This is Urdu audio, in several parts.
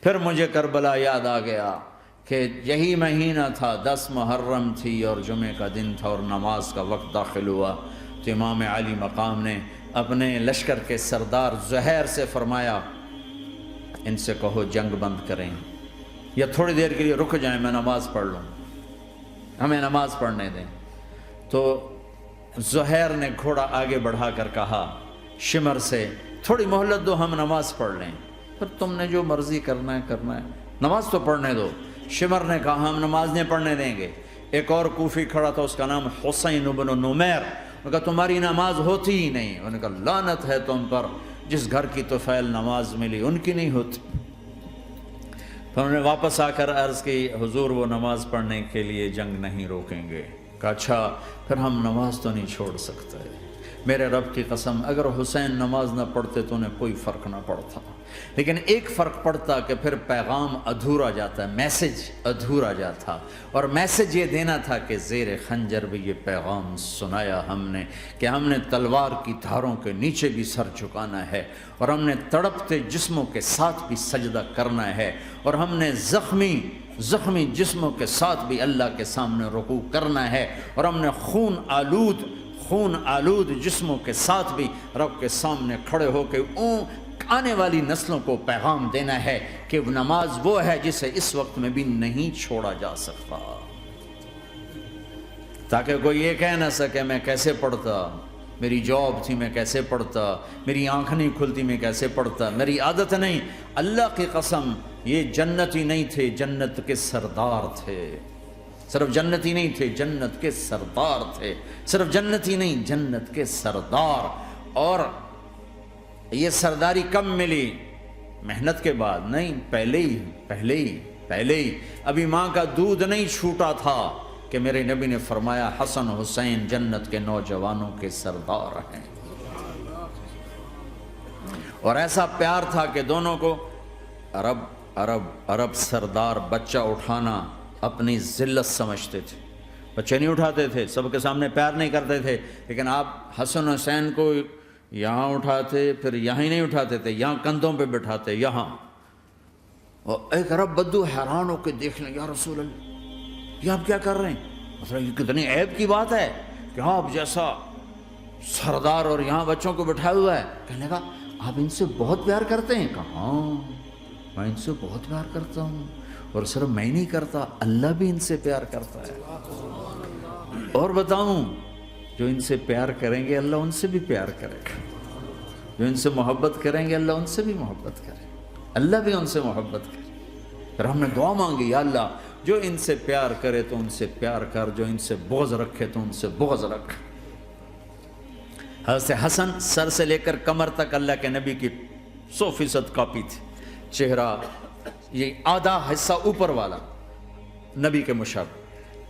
پھر مجھے کربلا یاد آ گیا کہ یہی مہینہ تھا، 10 محرم تھی اور جمعے کا دن تھا اور نماز کا وقت داخل ہوا، تو امام علی مقام نے اپنے لشکر کے سردار زہیر سے فرمایا ان سے کہو جنگ بند کریں یا تھوڑی دیر کے لیے رک جائیں، میں نماز پڑھ لوں، ہمیں نماز پڑھنے دیں۔ تو زہیر نے گھوڑا آگے بڑھا کر کہا شمر سے تھوڑی مہلت دو، ہم نماز پڑھ لیں، پھر تم نے جو مرضی کرنا ہے، نماز تو پڑھنے دو۔ شمر نے کہا ہم نماز نہیں پڑھنے دیں گے۔ ایک اور کوفی کھڑا تھا، اس کا نام حسین بن نمیر، انہوں نے کہا تمہاری نماز ہوتی ہی نہیں۔ انہوں نے کہا لعنت ہے تم پر، جس گھر کی طفیل نماز ملی ان کی نہیں ہوتی۔ پھر انہوں نے واپس آ کر عرض کی حضور وہ نماز پڑھنے کے لیے جنگ نہیں روکیں گے۔ کہا اچھا پھر ہم نماز تو نہیں چھوڑ سکتے۔ میرے رب کی قسم اگر حسین نماز نہ پڑھتے تو انہیں کوئی فرق نہ پڑتا، لیکن ایک فرق پڑتا کہ پھر پیغام ادھورا جاتا، میسج ادھورا جاتا، اور میسج یہ دینا تھا کہ زیر خنجر بھی یہ پیغام سنایا ہم نے کہ ہم نے تلوار کی دھاروں کے نیچے بھی سر جھکانا ہے، اور ہم نے تڑپتے جسموں کے ساتھ بھی سجدہ کرنا ہے، اور ہم نے زخمی جسموں کے ساتھ بھی اللہ کے سامنے رکوع کرنا ہے، اور ہم نے خون آلود جسموں کے ساتھ بھی رب کے سامنے کھڑے ہو کے آنے والی نسلوں کو پیغام دینا ہے کہ نماز وہ ہے جسے اس وقت میں بھی نہیں چھوڑا جا سکتا، تاکہ کوئی یہ کہہ نہ سکے میں کیسے پڑھتا، میری جاب تھی میں کیسے پڑھتا، میری آنکھ نہیں کھلتی میں کیسے پڑھتا، میری عادت نہیں۔ اللہ کی قسم یہ جنتی نہیں تھے، جنت کے سردار تھے، صرف جنتی نہیں تھے، جنت کے سردار تھے، صرف جنتی نہیں جنت کے سردار۔ اور یہ سرداری کب ملی؟ محنت کے بعد نہیں، پہلے ہی ابھی ماں کا دودھ نہیں چھوٹا تھا کہ میرے نبی نے فرمایا حسن حسین جنت کے نوجوانوں کے سردار ہیں، اور ایسا پیار تھا کہ دونوں کو عرب سردار بچہ اٹھانا اپنی ذلت سمجھتے تھے، بچے نہیں اٹھاتے تھے، سب کے سامنے پیار نہیں کرتے تھے، لیکن آپ حسن حسین کو یہاں اٹھاتے، پھر یہاں ہی نہیں اٹھاتے تھے، یہاں کندھوں پہ بٹھاتے، یہاں۔ اور ایک عرب بدو حیران ہو کے دیکھ لیں، یا رسول اللہ یہ آپ کیا کر رہے ہیں؟ مثلا یہ کتنی عیب کی بات ہے کہ آپ جیسا سردار اور یہاں بچوں کو بٹھایا ہوا ہے۔ کہنے لگا آپ ان سے بہت پیار کرتے ہیں؟ کہا ہاں میں ان سے بہت پیار کرتا ہوں، اور صرف میں نہیں کرتا، اللہ بھی ان سے پیار کرتا ہے۔ اور بتاؤں جو ان سے پیار کریں گے اللہ ان سے بھی پیار کرے گا، جو ان سے محبت کریں گے اللہ ان سے بھی محبت کرے گا، اللہ بھی ان سے محبت کرے۔ پھر ہم نے دعا مانگی یا اللہ جو ان سے پیار کرے تو ان سے پیار کر، جو ان سے بغض رکھے تو ان سے بغض رکھ۔ حضرت حسن سر سے لے کر کمر تک اللہ کے نبی کی 100% کاپی تھی، چہرہ یہ آدھا حصہ اوپر والا نبی کے مشابہ،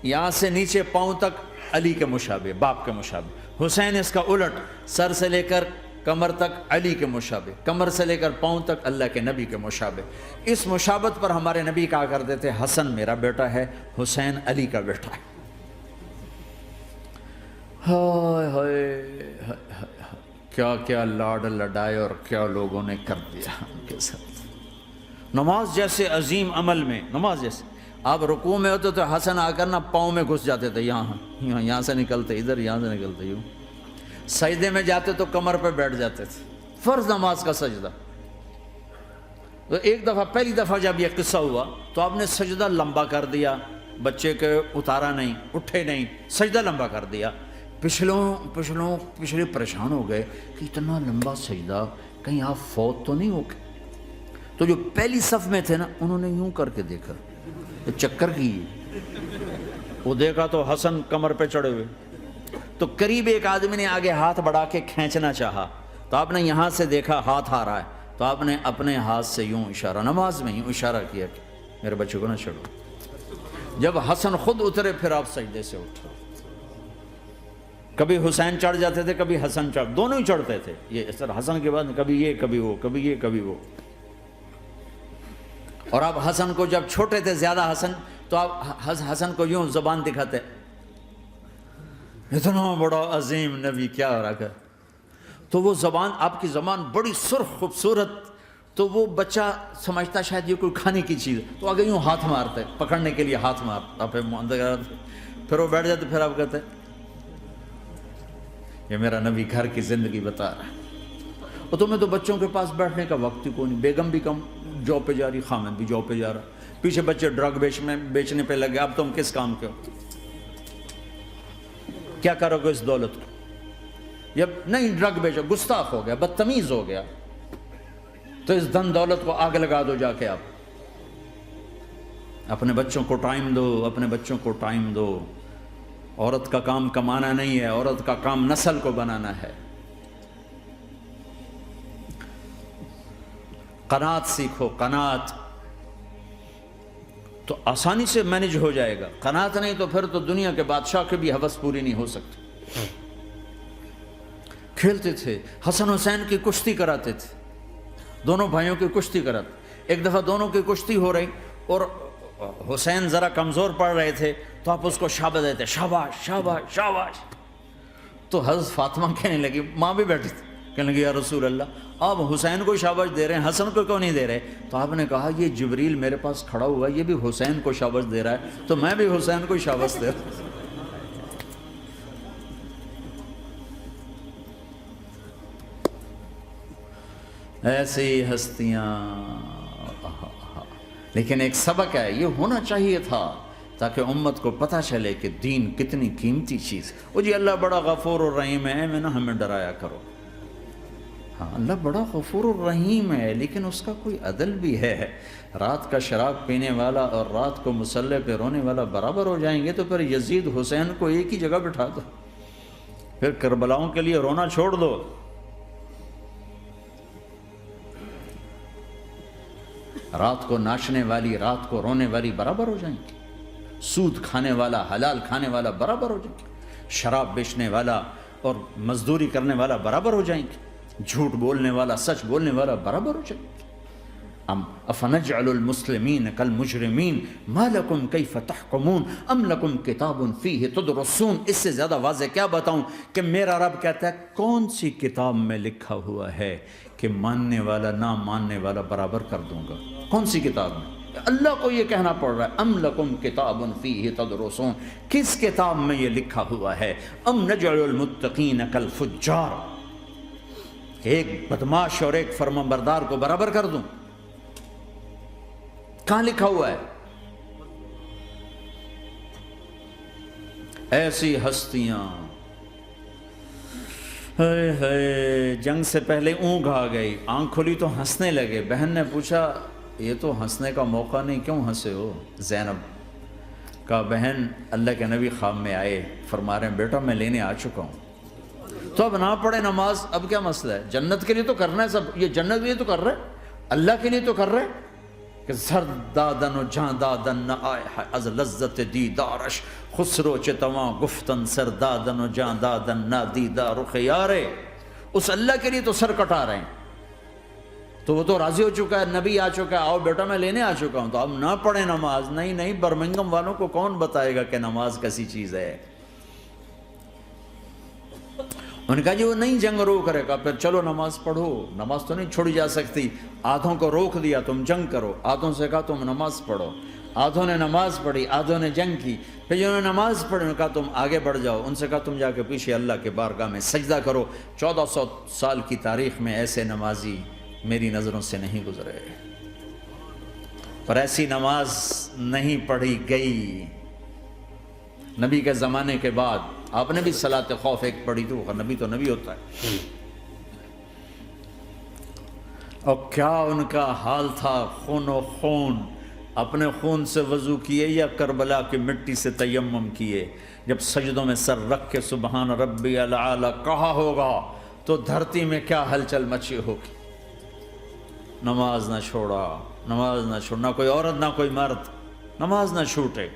یہاں سے نیچے پاؤں تک علی کے مشابہ، باپ کے مشابہ۔ حسین اس کا الٹ، سر سے لے کر کمر تک علی کے مشابہ، کمر سے لے کر پاؤں تک اللہ کے نبی کے مشابہ۔ اس مشابہت پر ہمارے نبی کہا کرتے تھے حسن میرا بیٹا ہے، حسین علی کا بیٹا ہے۔ ہائے ہائے کیا کیا لاڈ لڈائے اور کیا لوگوں نے کر دیا ان کے ساتھ۔ نماز جیسے عظیم عمل میں، نماز جیسے آپ رکوع میں ہوتے تو حسن آ کر نا پاؤں میں گھس جاتے تھے، یہاں سے نکلتے ادھر، یہاں سے نکلتے یوں۔ سجدے میں جاتے تو کمر پہ بیٹھ جاتے تھے، فرض نماز کا سجدہ۔ تو ایک دفعہ پہلی دفعہ جب یہ قصہ ہوا تو آپ نے سجدہ لمبا کر دیا، بچے کے اتارا نہیں، اٹھے نہیں، سجدہ لمبا کر دیا۔ پچھلے پریشان ہو گئے کہ اتنا لمبا سجدہ کہیں آپ فوت تو نہیں ہو گئے۔ تو جو پہلی صف میں تھے نا انہوں نے یوں کر کے دیکھا، چکر کی وہ دیکھا تو حسن کمر پہ چڑھے ہوئے، تو قریب ایک آدمی نے آگے ہاتھ بڑھا کے کھینچنا چاہا، تو آپ نے یہاں سے دیکھا ہاتھ آ رہا ہے، تو آپ نے اپنے ہاتھ سے یوں اشارہ، نماز میں یوں اشارہ کیا کہ میرے بچوں کو نہ چڑھو۔ جب حسن خود اترے پھر آپ سجدے سے اٹھے۔ کبھی حسین چڑھ جاتے تھے، کبھی حسن چڑھ، دونوں ہی چڑھتے تھے۔ یہ اس طرح حسن کے بعد کبھی یہ کبھی وہ، کبھی یہ کبھی وہ۔ اور آپ حسن کو جب چھوٹے تھے زیادہ حسن، تو آپ حسن کو یوں زبان دکھاتے، اتنا بڑا عظیم نبی کیا ہو رہا ہے، تو وہ زبان، آپ کی زبان بڑی سرخ خوبصورت تو وہ بچہ سمجھتا شاید یہ کوئی کھانے کی چیز، تو آگے یوں ہاتھ مارتا ہے، پکڑنے کے لیے ہاتھ مارتا، پھر وہ بیٹھ جاتے، پھر آپ کہتے ہیں یہ میرا نبی گھر کی زندگی بتا رہا ہے۔ اور تمہیں تو بچوں کے پاس بیٹھنے کا وقت ہی کوئی نہیں، بیگم بھی کم جاب پہ جا رہی، خامد بھی جاب پہ جا رہا، پیچھے بچے ڈرگ بیچنے پہ لگے، اب تم کس کام کے ہو؟ کیا کرو گے اس دولت کو؟ جب نہیں ڈرگ بیچو، گستاخ ہو گیا، بدتمیز ہو گیا، تو اس دھن دولت کو آگ لگا دو جا کے۔ آپ اپنے بچوں کو ٹائم دو، اپنے بچوں کو ٹائم دو۔ عورت کا کام کمانا نہیں ہے، عورت کا کام نسل کو بنانا ہے۔ قناعت سیکھو، قناعت تو آسانی سے مینج ہو جائے گا، قناعت نہیں تو پھر تو دنیا کے بادشاہ کی بھی ہوس پوری نہیں ہو سکتی۔ کھیلتے تھے، حسن حسین کی کشتی کراتے تھے، دونوں بھائیوں کی کشتی کراتے۔ ایک دفعہ دونوں کی کشتی ہو رہی اور حسین ذرا کمزور پڑ رہے تھے، تو آپ اس کو شاباش دیتے، شاباش شاباش شاباش۔ تو حضرت فاطمہ کہنے لگی، ماں بھی بیٹھی تھی، کہنے لگی یا رسول اللہ آپ حسین کو شاباش دے رہے ہیں، حسن کو کیوں نہیں دے رہے؟ تو آپ نے کہا یہ جبریل میرے پاس کھڑا ہوا، یہ بھی حسین کو شاباش دے رہا ہے، تو میں بھی حسین کو شاباش دے رہا ہوں۔ ایسی ہستیاں، لیکن ایک سبق ہے، یہ ہونا چاہیے تھا تاکہ امت کو پتہ چلے کہ دین کتنی قیمتی چیز ہے۔ وہ جی اللہ بڑا غفور الرحیم ہے، میں نہ ہمیں ڈرایا کرو۔ ہاں اللہ بڑا غفور الرحیم ہے، لیکن اس کا کوئی عدل بھی ہے۔ رات کا شراب پینے والا اور رات کو مصلی پہ رونے والا برابر ہو جائیں گے، تو پھر یزید حسین کو ایک ہی جگہ بٹھا دو، پھر کربلاؤں کے لیے رونا چھوڑ دو۔ رات کو ناچنے والی، رات کو رونے والی برابر ہو جائیں گے، سود کھانے والا، حلال کھانے والا برابر ہو جائیں گے، شراب بیچنے والا اور مزدوری کرنے والا برابر ہو جائیں گے، جھوٹ بولنے والا، سچ بولنے والا برابر ہو جائیں گے۔ افنجعل المسلمین کالمجرمین ما لکم کیف تحکمون ام لکم کتاب فیہ تدرسون۔ اس سے زیادہ واضح کیا بتاؤں کہ میرا رب کہتا ہے کون سی کتاب میں لکھا ہوا ہے کہ ماننے والا نہ ماننے والا برابر کر دوں گا؟ کون سی کتاب میں؟ اللہ کو یہ کہنا پڑ رہا ہے ام لکم کتاب فیہ تدرسون، کس کتاب میں یہ لکھا ہوا ہے؟ ام نجعل المتقین کالفجار، ایک بدماش اور ایک فرمانبردار کو برابر کر دوں؟ کہاں لکھا ہوا ہے؟ ایسی ہستیاں، جنگ سے پہلے اونگ آ گئی، آنکھ کھلی تو ہنسنے لگے۔ بہن نے پوچھا یہ تو ہنسنے کا موقع نہیں، کیوں ہنسے ہو؟ زینب کہا بہن اللہ کے نبی خواب میں آئے، فرما رہے ہیں بیٹا میں لینے آ چکا ہوں، تو اب نہ پڑھے نماز، اب کیا مسئلہ ہے؟ جنت کے لیے تو کرنا ہے سب، یہ جنت کے لیے تو کر رہے، اللہ کے لیے تو کر رہے کہ زر دادن و جان دادن نہ آئے از لذت دیدارش، خسرو چتواں گفتن سر دادن و جان دادن نہ دیدار خیارے۔ اس اللہ کے لیے تو سر کٹا رہے ہیں، تو وہ تو راضی ہو چکا ہے، نبی آ چکا ہے، آؤ بیٹا میں لینے آ چکا ہوں، تو اب نہ پڑھیں نماز؟ نہیں نہیں، برمنگم والوں کو کون بتائے گا کہ نماز کیسی چیز ہے؟ انہوں نے کہا جی وہ نہیں جنگ روک رہے، کہا پھر چلو نماز پڑھو، نماز تو نہیں چھوڑی جا سکتی۔ آدھوں کو روک دیا تم جنگ کرو، آدھوں سے کہا تم نماز پڑھو، آدھوں نے نماز پڑھی، آدھوں نے جنگ کی۔ پھر جنہوں نے نماز پڑھی انہوں نے کہا تم آگے بڑھ جاؤ، ان سے کہا تم جا کے پیچھے اللہ کے بارگاہ میں سجدہ کرو۔ 1400 سال کی تاریخ میں ایسے نمازی میری نظروں سے نہیں گزرے، پر ایسی نماز نہیں پڑھی گئی نبی کے زمانے کے بعد۔ آپ نے بھی صلاۃ خوف ایک پڑھی تو نبی ہوتا ہے، اور کیا ان کا حال تھا، خون و خون، اپنے خون سے وضو کیے یا کربلا کی مٹی سے تیمم کیے؟ جب سجدوں میں سر رکھ کے سبحان ربی الاعلی کہا ہوگا تو دھرتی میں کیا ہلچل مچی ہوگی۔ نماز نہ چھوڑا، نماز نہ چھوڑنا، کوئی عورت نہ کوئی مرد نماز نہ چھوٹے۔